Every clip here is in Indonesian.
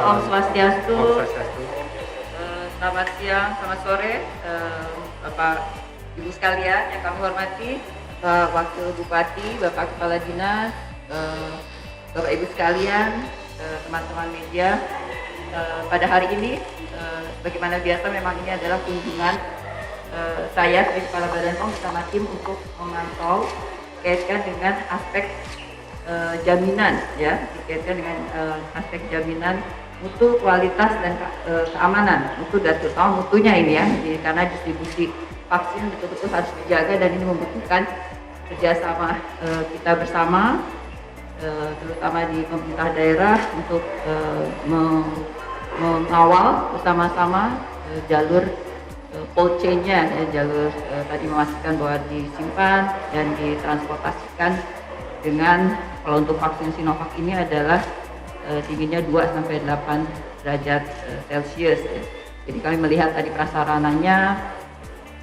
Om Swastiastu. Om Swastiastu. Selamat siang, selamat sore, Bapak Ibu sekalian yang kami hormati, Pak Wakil Bupati, Bapak Kepala Dinas, Bapak Ibu sekalian, teman-teman media. Pada hari ini, bagaimana biasa memang ini adalah kunjungan saya sebagai Kepala Badan POM bersama tim untuk memantau dikaitkan dengan aspek jaminan, ya, dikaitkan dengan aspek jaminan mutu, kualitas dan keamanan mutu dan terutama mutunya ini ya, karena distribusi vaksin betul-betul harus dijaga dan ini membutuhkan kerjasama kita bersama, terutama di pemerintah daerah untuk mengawal bersama-sama jalur cold chain-nya, ya, jalur tadi memastikan bahwa disimpan dan ditransportasikan dengan, kalau untuk vaksin Sinovac ini adalah dinginnya 2-8 derajat Celcius. Ya. Jadi kami melihat tadi prasarananya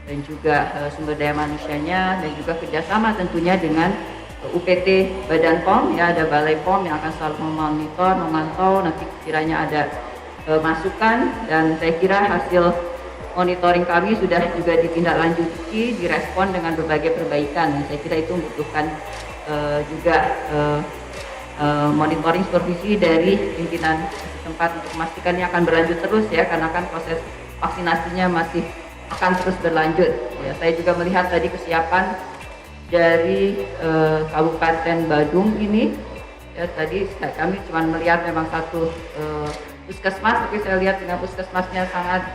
dan juga sumber daya manusianya dan juga kerjasama tentunya dengan UPT Badan POM, ya, ada Balai POM yang akan selalu memonitor, memantau, nanti kiranya ada masukan, dan saya kira hasil monitoring kami sudah juga ditindaklanjuti, direspon dengan berbagai perbaikan. Saya kira itu membutuhkan juga monitoring supervisi dari pimpinan setempat untuk memastikan ini akan berlanjut terus, ya, karena kan proses vaksinasinya masih akan terus berlanjut. Ya, saya juga melihat tadi kesiapan dari Kabupaten Badung ini, ya, tadi kami cuma melihat memang satu puskesmas, tapi saya lihat dengan puskesmasnya sangat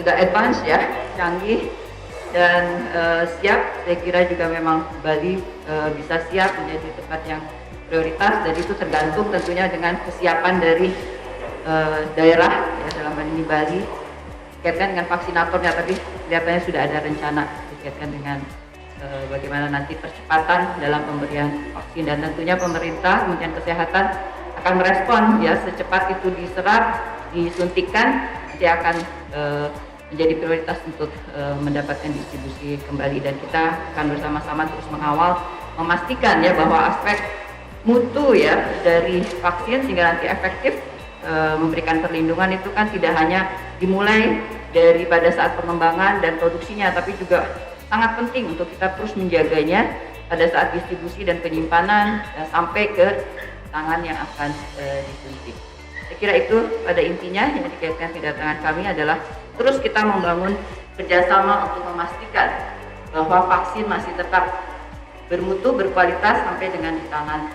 sudah advance, ya, canggih dan siap. Saya kira juga memang Bali bisa siap menjadi tempat yang prioritas, dan itu tergantung tentunya dengan kesiapan dari daerah, ya, dalam hal ini Bali, dikaitkan dengan vaksinatornya, tapi kelihatannya sudah ada rencana dikaitkan dengan bagaimana nanti percepatan dalam pemberian vaksin, dan tentunya pemerintah, Kementerian Kesehatan akan merespon, ya, secepat itu diserap, disuntikan, nanti akan menjadi prioritas untuk mendapatkan distribusi kembali, dan kita akan bersama-sama terus mengawal, memastikan, ya, bahwa aspek mutu, ya, dari vaksin sehingga nanti efektif memberikan perlindungan itu kan tidak hanya dimulai dari pada saat pengembangan dan produksinya, tapi juga sangat penting untuk kita terus menjaganya pada saat distribusi dan penyimpanan sampai ke tangan yang akan disuntik. Saya kira itu pada intinya yang dikaitkan kedatangan kami adalah terus kita membangun kerjasama untuk memastikan bahwa vaksin masih tetap bermutu, berkualitas sampai dengan di tangan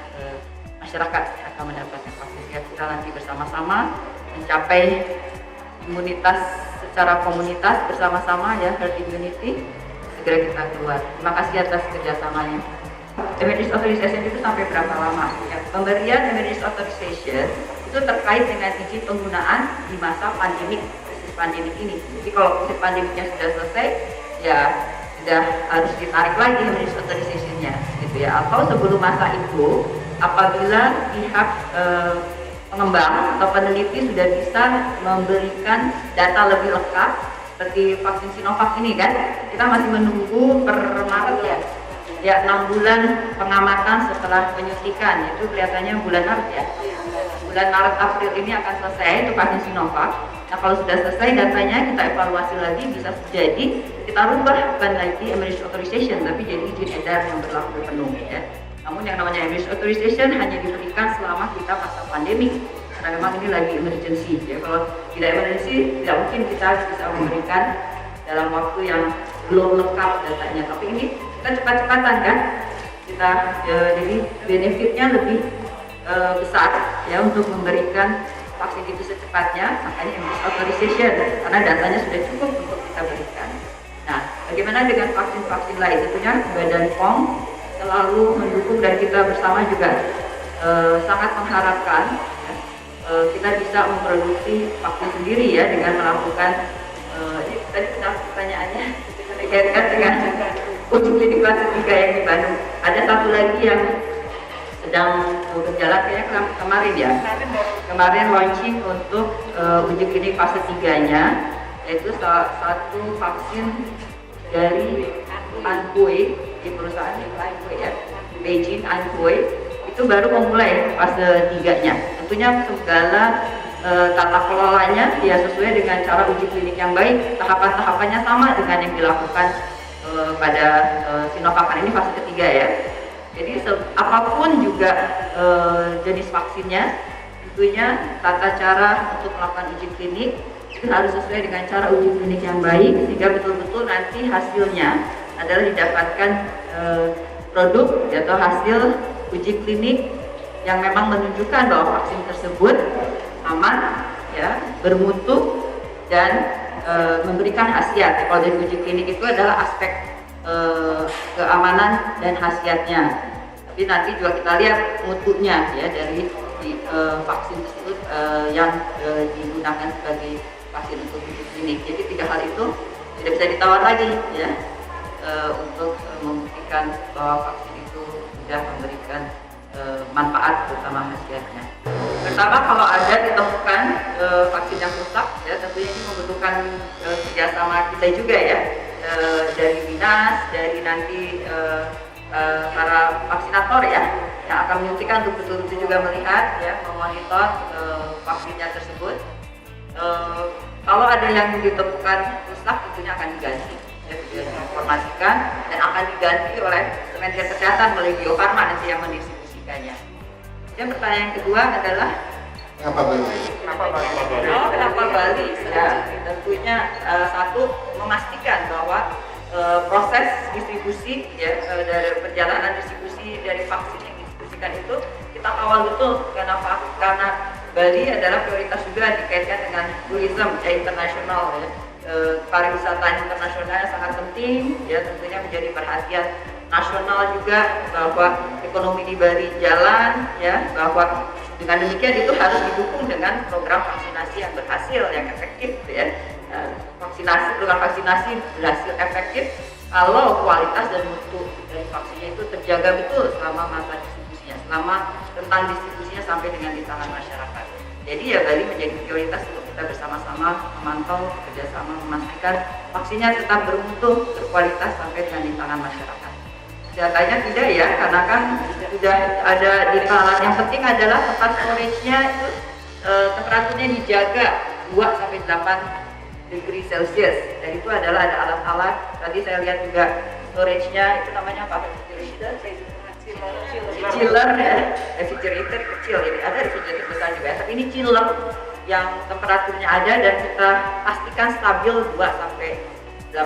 masyarakat yang akan mendapatkan vaksin. Ya, kita nanti bersama-sama mencapai imunitas secara komunitas bersama-sama, ya, herd immunity, segera kita keluar. Terima kasih atas kerjasamanya. Emergency authorization itu sampai berapa lama? Ya, pemberian emergency authorization itu terkait dengan izin penggunaan di masa pandemik, krisis pandemik ini. Jadi kalau krisis pandemiknya sudah selesai, ya sudah harus ditarik lagi emergency authorization-nya, gitu ya. Atau sebelum masa itu, apabila pihak pengembang atau peneliti sudah bisa memberikan data lebih lengkap, seperti vaksin Sinovac ini kan, kita masih menunggu per Maret, ya 6 bulan pengamatan setelah penyuntikan, itu kelihatannya bulan Maret, ya. Bulan Maret April ini akan selesai untuk vaksin Sinovac. Nah, kalau sudah selesai datanya kita evaluasi lagi, bisa jadi kita rubah bukan lagi emergency authorization tapi jadi izin edar yang berlaku penuh, ya. Namun yang namanya emergency authorization hanya diberikan selama kita masa pandemi, karena memang ini lagi emergency, ya. Kalau tidak emergency tidak mungkin kita bisa memberikan dalam waktu yang belum lengkap datanya, tapi ini kita cepat-cepatan kan, kita jadi benefitnya lebih besar, ya, untuk memberikan vaksin itu secepatnya, makanya emergency authorization, karena datanya sudah cukup untuk kita berikan. Nah, bagaimana dengan vaksin-vaksin lain? Tentunya Badan POM selalu mendukung dan kita bersama juga sangat mengharapkan, ya, kita bisa memproduksi vaksin sendiri, ya, dengan melakukan ini tadi pertanyaannya dikaitkan dengan uji klinik fase 3 yang di Bandung. Ada satu lagi yang sedang berjalan kayaknya kemarin, ya. Kemarin launching untuk uji klinik fase 3-nya, yaitu satu vaksin dari Anhui, di perusahaan Anhui, ya, Beijing Anhui, itu baru memulai fase 3-nya. tentunya segala tata kelolanya ya sesuai dengan cara uji klinik yang baik, tahapan-tahapannya sama dengan yang dilakukan pada Sinovac ini fase ketiga ya. Jadi apapun juga jenis vaksinnya, tentunya tata cara untuk melakukan uji klinik itu harus sesuai dengan cara uji klinik yang baik, sehingga betul-betul nanti hasilnya adalah didapatkan produk atau hasil uji klinik yang memang menunjukkan bahwa vaksin tersebut aman, ya, bermutu dan memberikan khasiat. Kalau dari uji klinik itu adalah aspek keamanan dan khasiatnya. Tapi nanti juga kita lihat mutunya ya dari vaksin tersebut yang digunakan sebagai vaksin untuk uji klinik. Jadi 3 hal itu tidak bisa ditawar lagi ya untuk membuktikan bahwa vaksin itu sudah memberikan manfaat terutama khasiatnya. Pertama, kalau ada ditemukan vaksin yang rusak ya tentunya ini membutuhkan kerjasama kita juga ya, dari dinas, dari nanti para vaksinator ya yang akan menyuntikkan untuk betul-betul juga melihat ya, memonitor vaksinnya tersebut. Kalau ada yang ditemukan rusak tentunya akan diganti ya, sudah diinformasikan dan akan diganti oleh Kementerian Kesehatan melalui Bio Farma nanti yang mendistribusikannya. Dan pertanyaan kedua adalah Kenapa Bali? Kenapa Bali? Ya, tentunya satu, memastikan bahwa proses distribusi ya, dari perjalanan distribusi dari vaksin yang didistribusikan itu kita kawal betul, karena Bali adalah prioritas juga dikaitkan dengan tourism ya, internasional ya. Pariwisata internasional sangat penting ya, tentunya menjadi perhatian nasional juga bahwa ekonomi di Bali jalan ya, bahwa dengan demikian itu harus didukung dengan program vaksinasi yang berhasil, yang efektif ya. Program vaksinasi berhasil efektif kalau kualitas dan mutu dari vaksinnya itu terjaga betul selama masa distribusinya, selama rentang distribusinya sampai dengan di tangan masyarakat. Jadi ya Bali menjadi prioritas untuk kita bersama-sama memantau, kerjasama memastikan vaksinnya tetap bermutu, berkualitas sampai dengan di tangan masyarakat. Datanya tidak ya, karena kan sudah ada di peralatan. Yang penting adalah tempat storage-nya itu temperaturnya dijaga 2-8 degree Celsius. Dan itu adalah ada alat-alat. Tadi saya lihat juga storage-nya itu namanya apa? Chiller ya, refrigerator kecil. Jadi ada refrigerator besar juga. Tapi ini chiller yang temperaturnya ada dan kita pastikan stabil 2-8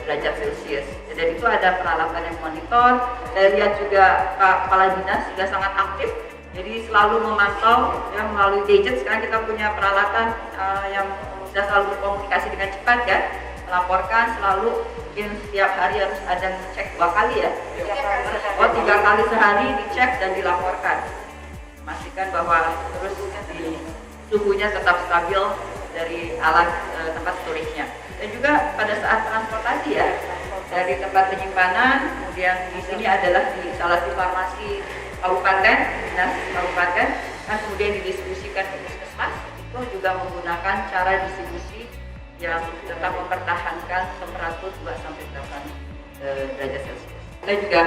derajat Celsius. Dan itu ada peralatan yang monitor. Saya lihat juga Pak Kepala Dinas juga sangat aktif. Jadi selalu memantau ya, melalui gadget. Sekarang kita punya peralatan yang bisa selalu berkomunikasi dengan cepat ya, melaporkan selalu, mungkin setiap hari harus ada cek 2 kali ya. 3 kali sehari dicek dan dilaporkan. Pastikan bahwa terus suhunya tetap stabil dari alat tempat storage-nya. Dan juga pada saat transportasi ya, dari tempat penyimpanan, kemudian di sini adalah di instalasi farmasi kabupaten, dinas kabupaten, dan kemudian didistribusikan ke puskesmas, itu juga menggunakan cara distribusi yang tetap mempertahankan temperatur 2-8 derajat Celcius. Kita juga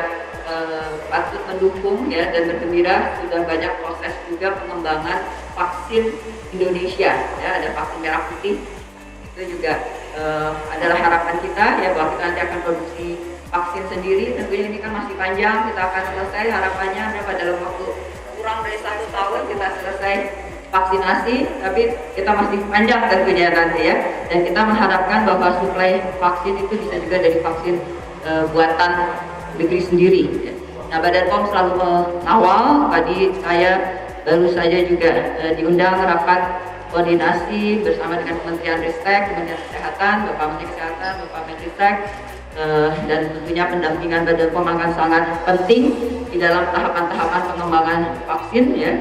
patut mendukung ya dan bergembira sudah banyak proses juga pengembangan vaksin Indonesia ya, ada vaksin merah putih. Itu juga adalah harapan kita ya, bahwa kita nanti akan produksi vaksin sendiri. Tentunya ini kan masih panjang, kita akan selesai harapannya dalam waktu kurang dari 1 tahun kita selesai vaksinasi, tapi kita masih panjang tentunya nanti ya. Dan kita mengharapkan bahwa suplai vaksin itu bisa juga dari vaksin buatan negeri sendiri ya. Nah, Badan POM selalu mengawal. Tadi saya baru saja juga diundang rapat koordinasi bersama dengan Kementerian Ristek, Kementerian Kesehatan, Bapak Menteri Kesehatan, Bapak Menristek, dan tentunya pendampingan Badan POM akan sangat penting di dalam tahapan-tahapan pengembangan vaksin ya.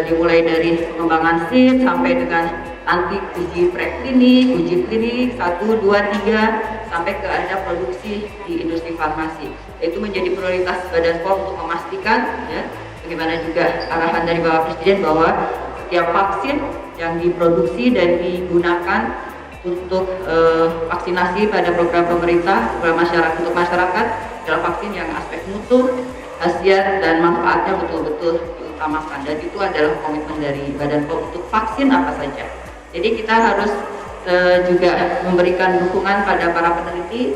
Dimulai dari pengembangan SID sampai dengan nanti uji preklinik, uji klinik 1, 2, 3 sampai ke ada produksi di industri farmasi. Itu menjadi prioritas Badan POM untuk memastikan ya, bagaimana juga arahan dari Bapak Presiden bahwa setiap vaksin yang diproduksi dan digunakan untuk vaksinasi pada program pemerintah, program masyarakat untuk masyarakat adalah vaksin yang aspek mutu, khasiat dan manfaatnya betul-betul utamakan, dan itu adalah komitmen dari Badan POM untuk vaksin apa saja. Jadi kita harus juga memberikan dukungan pada para peneliti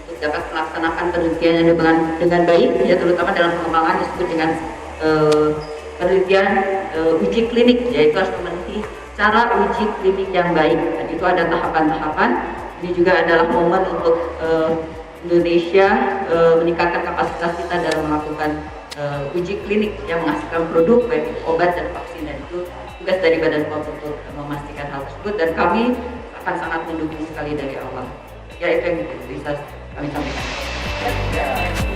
untuk dapat melaksanakan penelitian dengan baik, ya, terutama dalam pengembangan disebut dengan penelitian uji klinik, yaitu harus memenuhi cara uji klinik yang baik, dan itu ada tahapan-tahapan. Ini juga adalah momen untuk Indonesia meningkatkan kapasitas kita dalam melakukan uji klinik yang menghasilkan produk baik itu obat dan vaksin, dan itu tugas dari Badan POM untuk memastikan hal tersebut, dan kami akan sangat mendukung sekali dari awal. Ya, itu yang bisa kami sampaikan.